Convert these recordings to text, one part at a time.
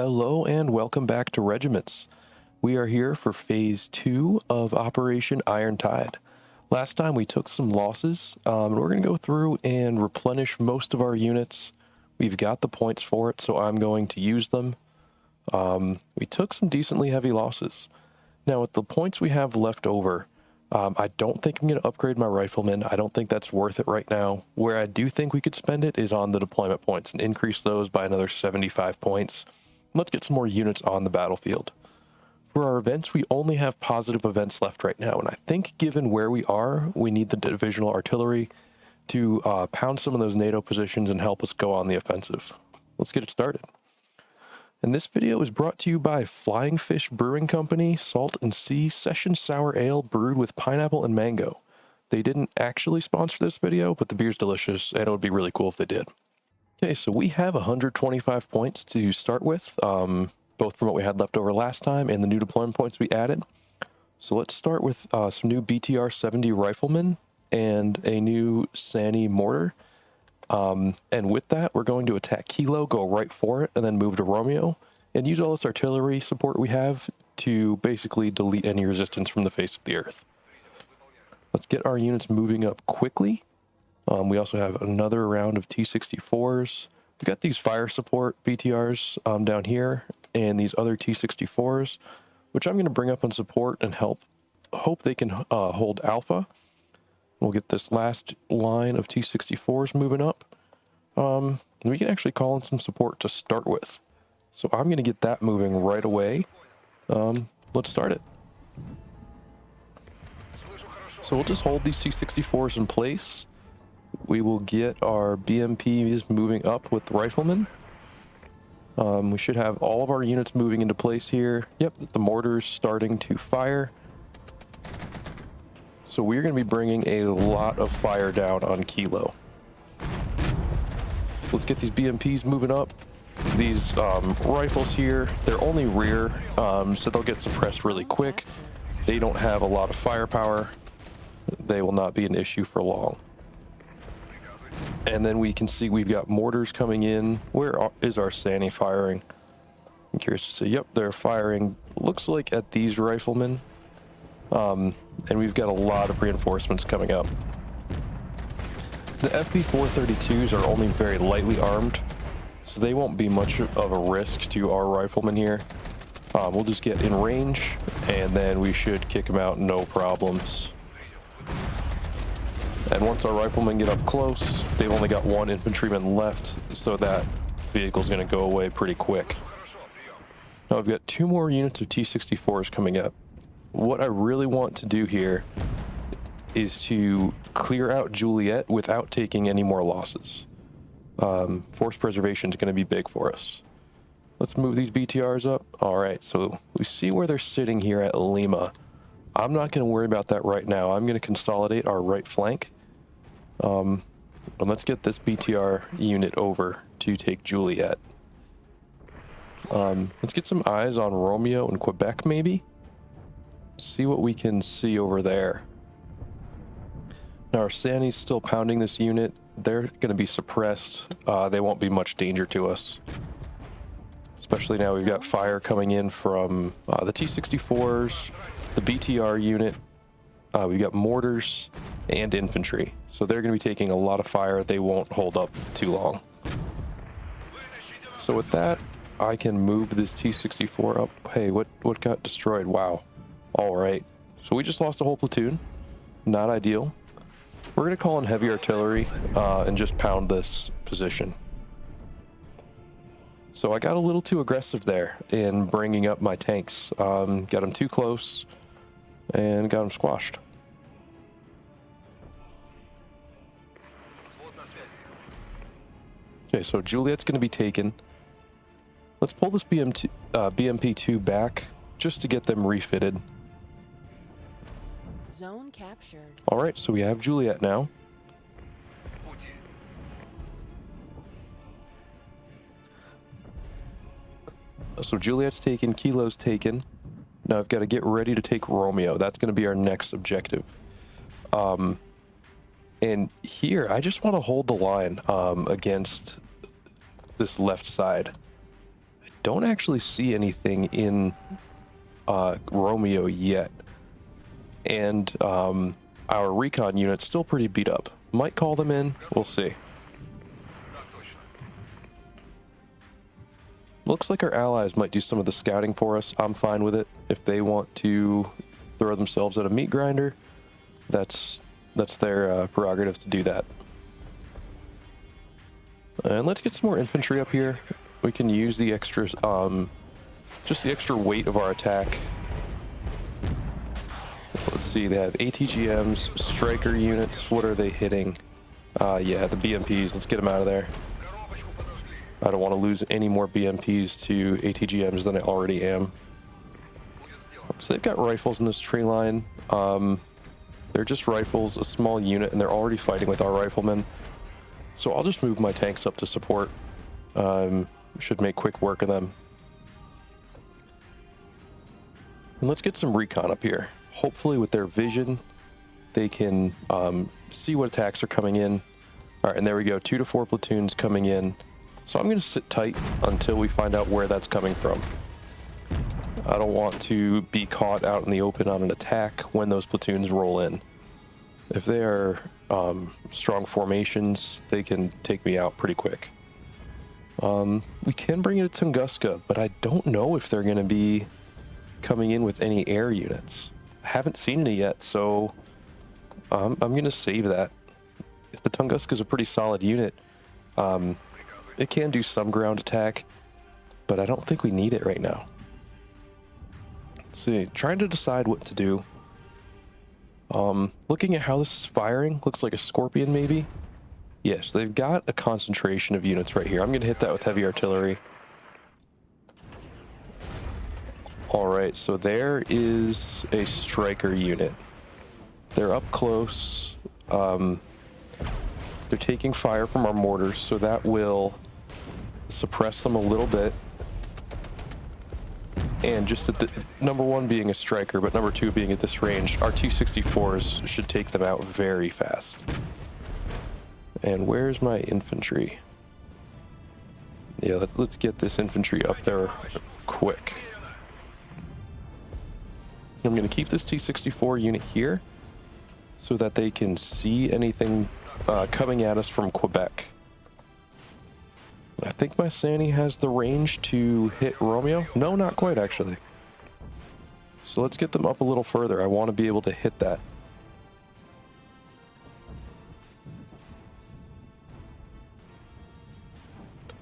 Hello and welcome back to Regiments. We are here for Phase 2 of Operation Iron Tide. Last time we took some losses, and we're going to go through and replenish most of our units. We've got the points for it, so I'm going to use them. We took some decently heavy losses. Now with the points we have left over, I don't think I'm going to upgrade my riflemen. I don't think that's worth it right now. Where I do think we could spend it is on the deployment points and increase those by another 75 points. Let's get some more units on the battlefield. For our events, we only have positive events left right now, and I think given where we are, we need the divisional artillery to pound some of those NATO positions and help us go on the offensive. Let's get it started. And this video is brought to you by Flying Fish Brewing Company, Salt and Sea Session Sour Ale brewed with pineapple and mango. They didn't actually sponsor this video, but the beer's delicious, and it would be really cool if they did. Okay, so we have 125 points to start with, both from what we had left over last time and the new deployment points we added. So let's start with some new BTR-70 riflemen and a new SANI mortar. And with that, we're going to attack Kilo, go right for it, and then move to Romeo, and use all this artillery support we have to basically delete any resistance from the face of the earth. Let's get our units moving up quickly. We also have another round of T-64s. We've got these fire support BTRs down here, and these other T-64s, which I'm going to bring up on support and hope they can hold Alpha. We'll get this last line of T-64s moving up. And we can actually call in some support to start with. So I'm going to get that moving right away. Let's start it. So we'll just hold these T-64s in place. We will get our BMPs moving up with the riflemen. We should have all of our units moving into place here. Yep, the mortar's starting to fire. So we're going to be bringing a lot of fire down on Kilo. So let's get these BMPs moving up. These rifles here, they're only rear, so they'll get suppressed really quick. They don't have a lot of firepower. They will not be an issue for long. And then we can see we've got mortars coming in. Where is our SANI firing? I'm curious to see. Yep, they're firing, looks like at these riflemen. And we've got a lot of reinforcements coming up. The FP432s are only very lightly armed, so they won't be much of a risk to our riflemen here. We'll just get in range, and then we should kick them out no problems. And once our riflemen get up close, they've only got one infantryman left, so that vehicle's going to go away pretty quick. Now we've got two more units of T-64s coming up. What I really want to do here is to clear out Juliet without taking any more losses. Force preservation is going to be big for us. Let's move these BTRs up. All right, so we see where they're sitting here at Lima. I'm not going to worry about that right now. I'm going to consolidate our right flank. And let's get this BTR unit over to take Juliet. Let's get some eyes on Romeo and Quebec, maybe. See what we can see over there. Now our SANI's still pounding this unit. They're going to be suppressed. They won't be much danger to us. Especially now we've got fire coming in from the T-64s, the BTR unit. We've got mortars and infantry. So they're going to be taking a lot of fire. They won't hold up too long. So with that, I can move this T-64 up. Hey, what got destroyed? Wow. All right. So we just lost a whole platoon. Not ideal. We're going to call in heavy artillery and just pound this position. So I got a little too aggressive there in bringing up my tanks. Got them too close and got them squashed. Okay, so Juliet's going to be taken. Let's pull this BMP-2 back just to get them refitted. Zone captured. All right, so we have Juliet now. So Juliet's taken, Kilo's taken. Now I've got to get ready to take Romeo. That's going to be our next objective. And here, I just want to hold the line against this left side. I don't actually see anything in Romeo yet. And our recon unit's still pretty beat up. Might call them in, we'll see. Looks like our allies might do some of the scouting for us. I'm fine with it. If they want to throw themselves at a meat grinder, that's their prerogative to do that. And let's get some more infantry up here. We can use the extra, just the extra weight of our attack. Let's see, they have ATGMs, striker units. What are they hitting? Yeah, the BMPs. Let's get them out of there. I don't want to lose any more BMPs to ATGMs than I already am. So they've got rifles in this tree line. They're just rifles, a small unit, and they're already fighting with our riflemen. So I'll just move my tanks up to support. Should make quick work of them. And let's get some recon up here. Hopefully with their vision, they can see what attacks are coming in. All right, and there we go, 2 to 4 platoons coming in. So I'm going to sit tight until we find out where that's coming from. I don't want to be caught out in the open on an attack when those platoons roll in. If they are strong formations, they can take me out pretty quick. We can bring it to Tunguska, but I don't know if they're going to be coming in with any air units. I haven't seen any yet, so I'm going to save that. If the Tunguska is a pretty solid unit, it can do some ground attack, but I don't think we need it right now. Let's see, trying to decide what to do. Looking at how this is firing, looks like a Scorpion maybe. Yes, they've got a concentration of units right here. I'm going to hit that with heavy artillery. Alright, so there is a striker unit. They're up close. They're taking fire from our mortars, so that will suppress them a little bit. And just at the number one being a striker, but number two being at this range, our 264s should take them out very fast. And where's my infantry? Yeah, let's get this infantry up there quick. I'm going to keep this T-64 unit here so that they can see anything coming at us from Quebec. I think my Sandy has the range to hit Romeo. No, not quite, actually. So let's get them up a little further. I want to be able to hit that.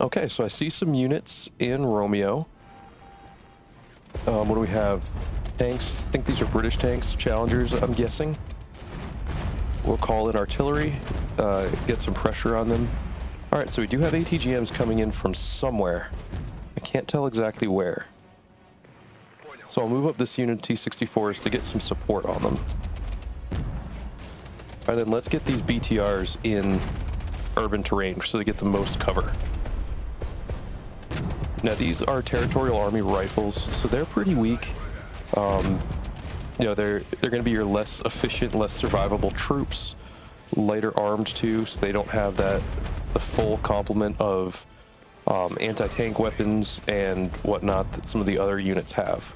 Okay, so I see some units in Romeo. What do we have? Tanks. I think these are British tanks, Challengers, I'm guessing. We'll call in artillery, get some pressure on them. All right, so we do have ATGMs coming in from somewhere. I can't tell exactly where. So I'll move up this unit of T-64s to get some support on them. All right, then let's get these BTRs in urban terrain so they get the most cover. Now these are Territorial Army rifles, so they're pretty weak. You know, they're going to be your less efficient, less survivable troops, lighter armed too, so they don't have the full complement of anti-tank weapons and whatnot that some of the other units have.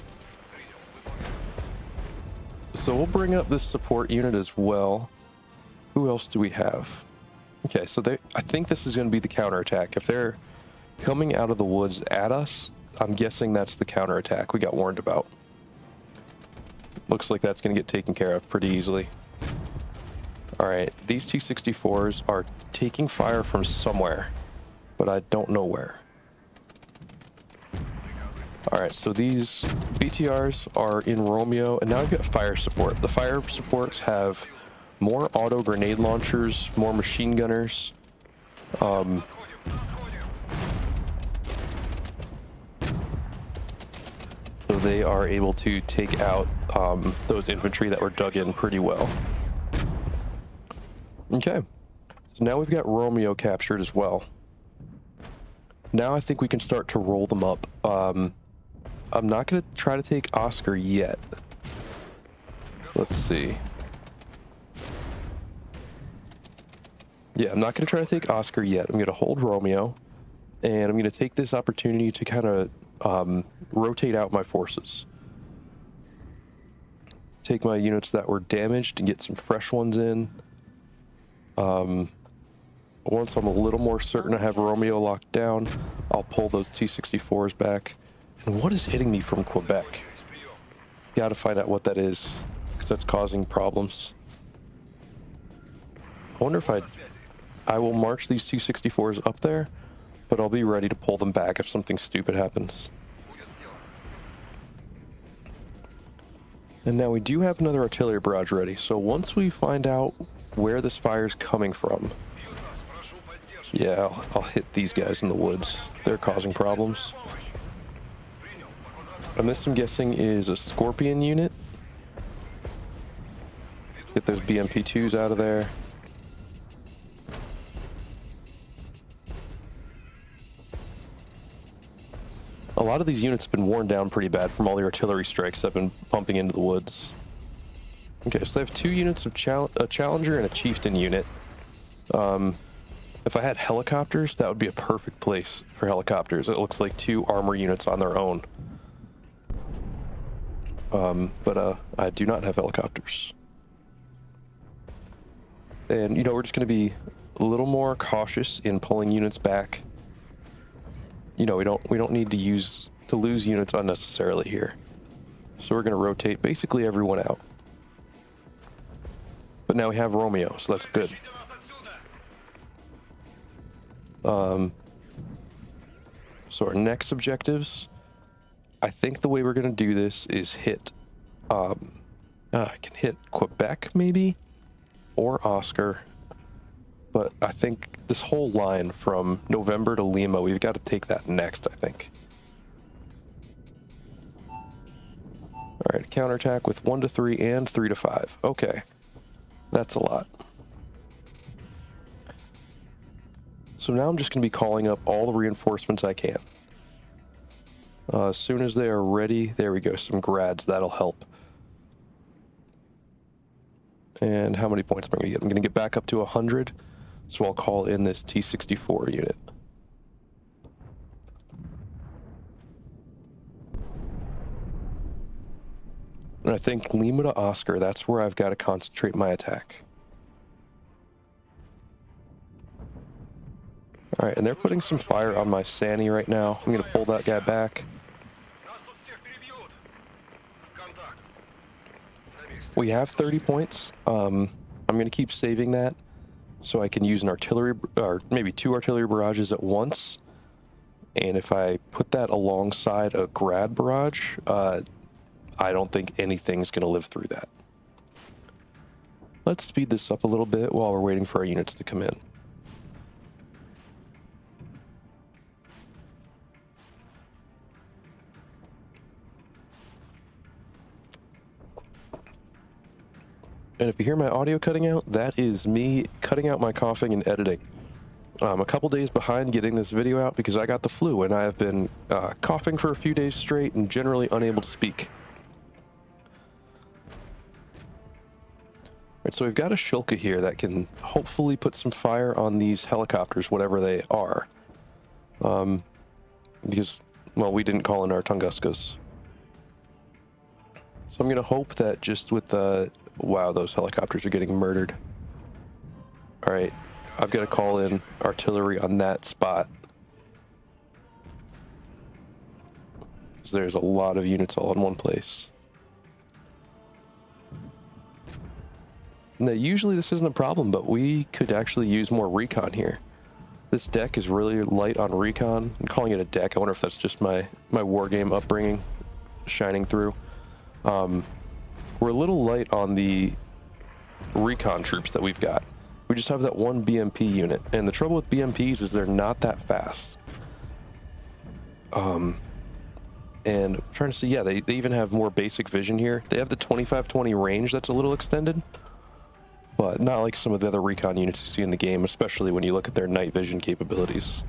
So we'll bring up this support unit as well. Who else do we have? Okay, so I think this is going to be the counterattack. If they're coming out of the woods at us, I'm guessing that's the counterattack we got warned about. Looks like that's going to get taken care of pretty easily. Alright, these T-64s are taking fire from somewhere, but I don't know where. Alright, so these BTRs are in Romeo, and now I've got fire support. The fire supports have more auto grenade launchers, more machine gunners. So they are able to take out those infantry that were dug in pretty well. Okay, so now we've got Romeo captured as well. Now I think we can start to roll them up. I'm not going to try to take Oscar yet. Let's see. Yeah, I'm not going to try to take Oscar yet. I'm going to hold Romeo, and I'm going to take this opportunity to kind of rotate out my forces. Take my units that were damaged and get some fresh ones in. Once I'm a little more certain I have Romeo locked down, I'll pull those T-64s back. And what is hitting me from Quebec? Gotta find out what that is, because that's causing problems. I wonder if I will march these T-64s up there, but I'll be ready to pull them back if something stupid happens. And now we do have another artillery barrage ready, so once we find out where this fire's coming from, yeah, I'll hit these guys in the woods. They're causing problems. And this, I'm guessing, is a Scorpion unit. Get those BMP-2s out of there. A lot of these units have been worn down pretty bad from all the artillery strikes that have been pumping into the woods. Okay, so they have 2 units of a Challenger and a Chieftain unit. If I had helicopters, that would be a perfect place for helicopters. It looks like 2 armor units on their own. But I do not have helicopters. And, you know, we're just going to be a little more cautious in pulling units back. You know, we don't need to lose units unnecessarily here. So we're going to rotate basically everyone out. But now we have Romeo, so that's good. So our next objectives, I think the way we're going to do this is hit, I can hit Quebec maybe, or Oscar. But I think this whole line from November to Lima, we've got to take that next, I think. All right, counterattack with 1 to 3 and 3 to 5. Okay, that's a lot. So now I'm just going to be calling up all the reinforcements I can. As soon as they are ready, there we go, some grads, that'll help. And how many points am I going to get? I'm going to get back up to 100. So I'll call in this T-64 unit. And I think Lima to Oscar, that's where I've got to concentrate my attack. Alright, and they're putting some fire on my Sani right now. I'm going to pull that guy back. We have 30 points. I'm going to keep saving that, so I can use an artillery, or maybe 2 artillery barrages at once. And if I put that alongside a grad barrage, I don't think anything's going to live through that. Let's speed this up a little bit while we're waiting for our units to come in. And if you hear my audio cutting out, that is me cutting out my coughing and editing. I'm a couple days behind getting this video out because I got the flu and I have been coughing for a few days straight and generally unable to speak. Right, so we've got a Shilka here that can hopefully put some fire on these helicopters, whatever they are. Because, well, we didn't call in our Tunguskas. So I'm going to hope that just with the... Wow, those helicopters are getting murdered. Alright, I've got to call in artillery on that spot. Because there's a lot of units all in one place. Now, usually this isn't a problem, but we could actually use more recon here. This deck is really light on recon. I'm calling it a deck. I wonder if that's just my wargame upbringing shining through. We're a little light on the recon troops that we've got. We just have that one BMP unit, and the trouble with BMPs is they're not that fast. And I'm trying to see, yeah, they even have more basic vision here. They have the 25-20 range that's a little extended, but not like some of the other recon units you see in the game, especially when you look at their night vision capabilities.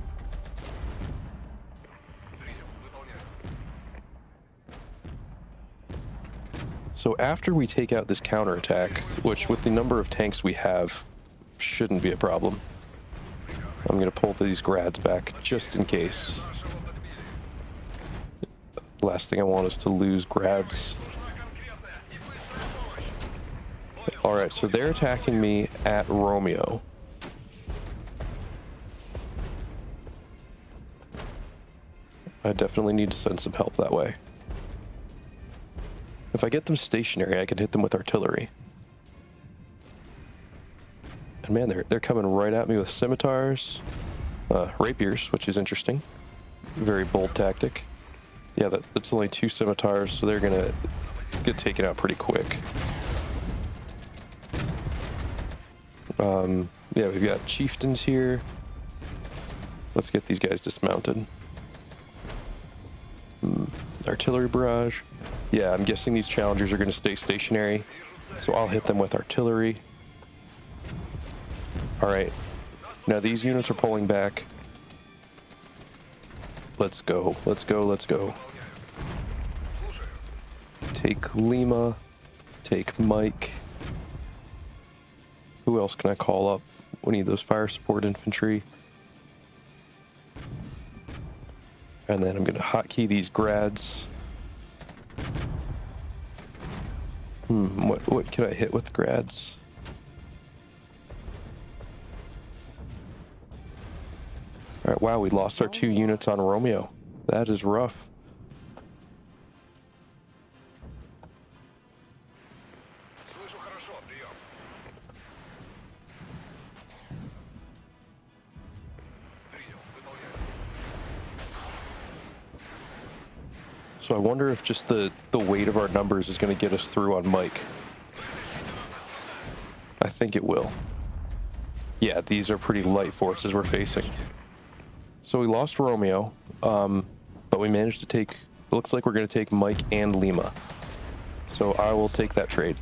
So after we take out this counterattack, which with the number of tanks we have, shouldn't be a problem, I'm going to pull these grads back just in case. The last thing I want is to lose grads. Alright, so they're attacking me at Romeo. I definitely need to send some help that way. If I get them stationary, I can hit them with artillery. And man, they're coming right at me with scimitars, rapiers, which is interesting. Very bold tactic. Yeah, that's only 2 scimitars, so they're gonna get taken out pretty quick. Yeah, we've got chieftains here. Let's get these guys dismounted. Artillery barrage. Yeah, I'm guessing these challengers are going to stay stationary, so I'll hit them with artillery. Alright, now these units are pulling back. Let's go, let's go, let's go. Take Lima, take Mike. Who else can I call up? We need those fire support infantry. And then I'm going to hotkey these grads. What can I hit with grads? Alright, wow, we lost our 2 units on Romeo. That is rough. So I wonder if just the weight of our numbers is going to get us through on Mike. I think it will. Yeah, these are pretty light forces we're facing. So we lost Romeo, but we managed to take, it looks like we're going to take Mike and Lima. So I will take that trade.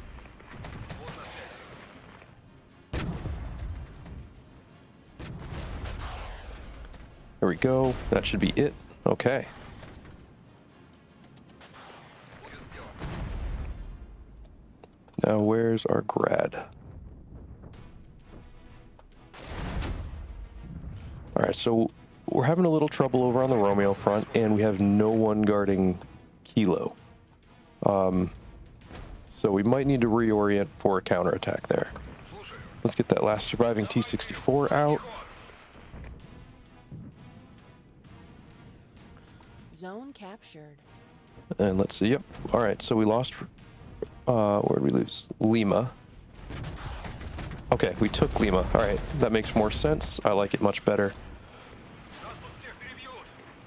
There we go. That should be it. Okay. Now, where's our grad? Alright, so we're having a little trouble over on the Romeo front, and we have no one guarding Kilo. So we might need to reorient for a counterattack there. Let's get that last surviving T-64 out. Zone captured. And let's see, yep. Alright, so we lost... where did we lose? Lima. Okay, we took Lima. Alright, that makes more sense. I like it much better.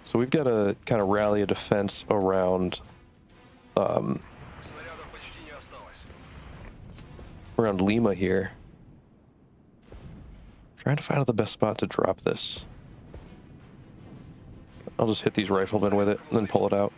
So we've got to kind of rally a defense around... around Lima here. Trying to find out the best spot to drop this. I'll just hit these riflemen with it and then pull it out.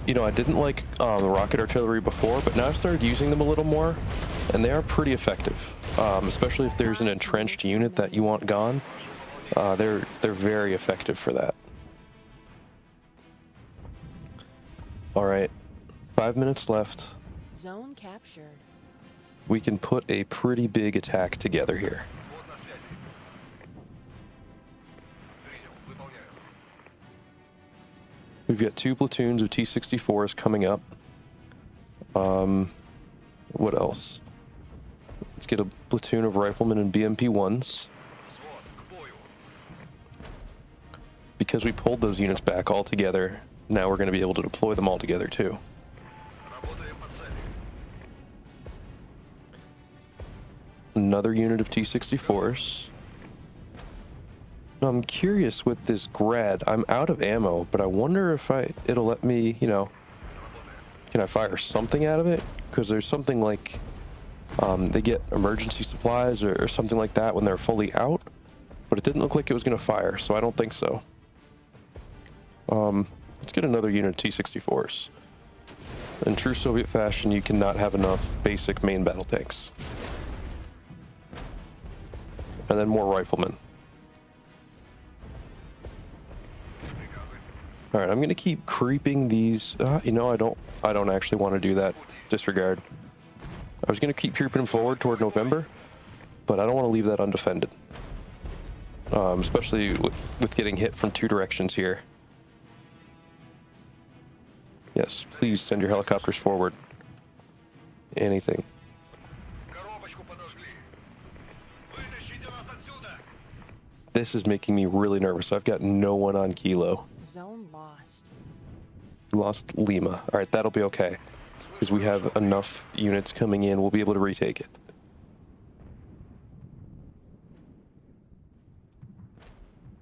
You know, I didn't like the rocket artillery before, but now I've started using them a little more, and they are pretty effective. Especially if there's an entrenched unit that you want gone, they're very effective for that. All right, 5 minutes left. Zone captured. We can put a pretty big attack together here. We've got 2 platoons of T-64s coming up. What else? Let's get a platoon of riflemen and BMP-1s. Because we pulled those units back all together, now we're going to be able to deploy them all together too. Another unit of T-64s. Now, I'm curious with this grad. I'm out of ammo, but I wonder if it'll let me, you know, can I fire something out of it? Because there's something like they get emergency supplies or something like that when they're fully out, but it didn't look like it was going to fire, so I don't think so. Let's get another unit of T-64s. In true Soviet fashion, you cannot have enough basic main battle tanks. And then more riflemen. All right, I'm going to keep creeping these. You know, I don't actually want to do that. Disregard. I was going to keep creeping forward toward November, but I don't want to leave that undefended. Especially with getting hit from two directions here. Yes, please send your helicopters forward. Anything. This is making me really nervous. I've got no one on Kilo. Zone lost. Lost Lima. All right, that'll be okay. Because we have enough units coming in, we'll be able to retake it.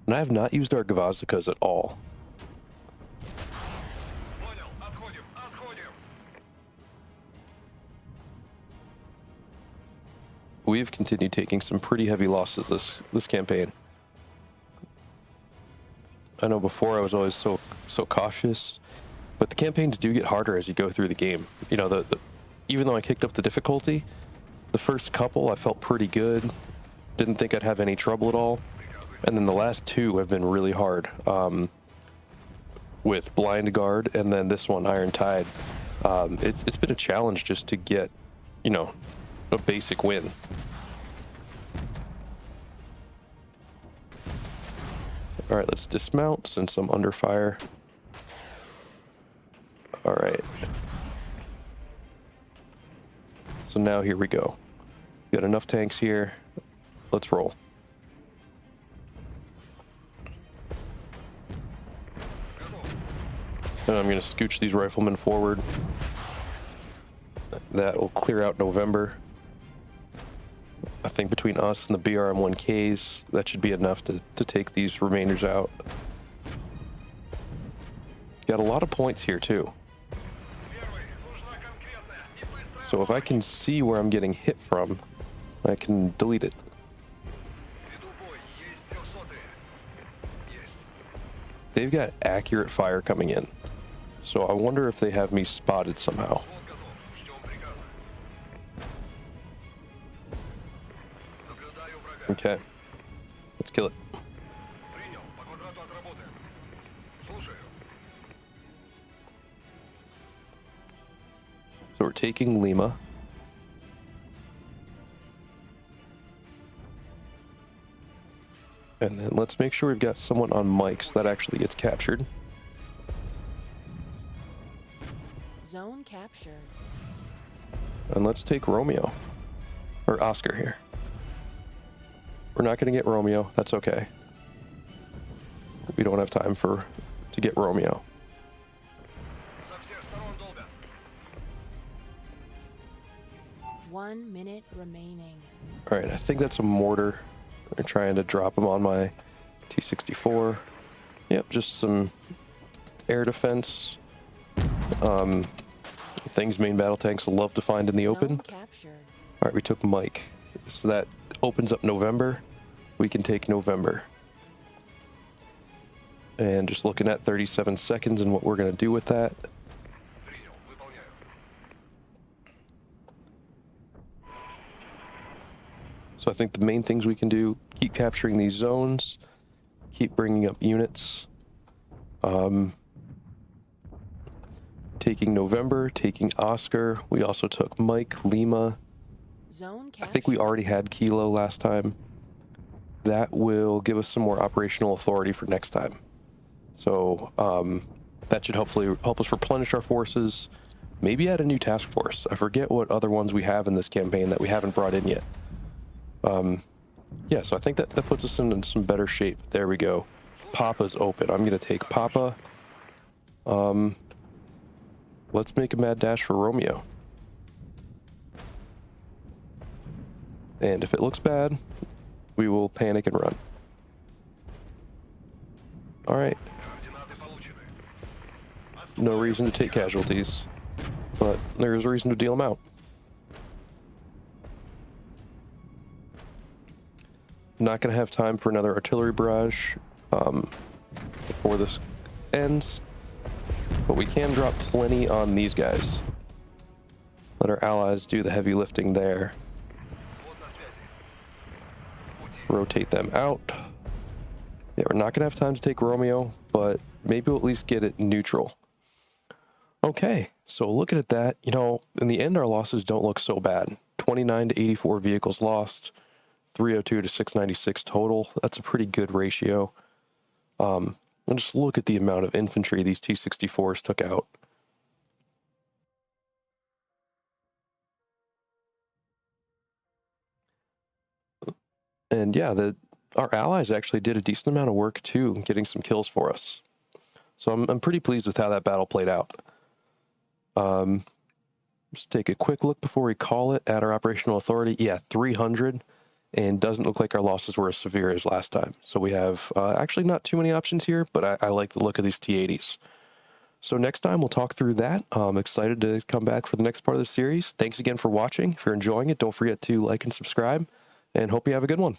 And I have not used our Gvozdikas at all. We've continued taking some pretty heavy losses this campaign. I know before I was always so cautious, but the campaigns do get harder as you go through the game. You know, even though I kicked up the difficulty, the first couple I felt pretty good. Didn't think I'd have any trouble at all. And then the last two have been really hard. With Blind Guard and then this one, Iron Tide. It's been a challenge just to get, you know, a basic win. All right, let's dismount since I'm under fire. All right. So now here we go. Got enough tanks here. Let's roll. And I'm going to scooch these riflemen forward. That will clear out November. I think between us and the BRM-1Ks, that should be enough to take these remainders out. Got a lot of points here too. So if I can see where I'm getting hit from, I can delete it. They've got accurate fire coming in. So I wonder if they have me spotted somehow. Okay, let's kill it. So we're taking Lima. And then let's make sure we've got someone on mics that actually gets captured. Zone captured. And let's take Romeo. Or Oscar here. We're not going to get Romeo. That's okay. We don't have time to get Romeo. One minute remaining. All right, I think that's a mortar. They're trying to drop them on my T-64. Yep, just some air defense. Things main battle tanks love to find in the open. Captured. All right, we took Mike. So that opens up November. We can take November. And just looking at 37 seconds and what we're going to do with that. So I think the main things we can do, keep capturing these zones, keep bringing up units. Taking November, taking Oscar. We also took Mike, Lima. Zone I think we already had Kilo last time. That will give us some more operational authority for next time. So that should hopefully help us replenish our forces. Maybe add a new task force. I forget what other ones we have in this campaign that we haven't brought in yet. Yeah, so I think that puts us in some better shape. There we go. Papa's open. I'm going to take Papa. Let's make a mad dash for Romeo. And if it looks bad, we will panic and run. All right. No reason to take casualties, but there's a reason to deal them out. Not going to have time for another artillery barrage before this ends, but we can drop plenty on these guys. Let our allies do the heavy lifting there. Rotate them out. Yeah, we're not going to have time to take Romeo, but maybe we'll at least get it neutral. Okay, So looking at that, in the end, our losses don't look so bad. 29 to 84 vehicles lost, 302 to 696 total. That's a pretty good ratio. And just look at the amount of infantry these T-64s took out. And yeah, our allies actually did a decent amount of work too, getting some kills for us. So I'm pretty pleased with how that battle played out. Just take a quick look before we call it at our operational authority. Yeah, 300, and doesn't look like our losses were as severe as last time. So we have actually not too many options here, but I like the look of these T-80s. So next time we'll talk through that. I'm excited to come back for the next part of the series. Thanks again for watching. If you're enjoying it, don't forget to like and subscribe, and hope you have a good one.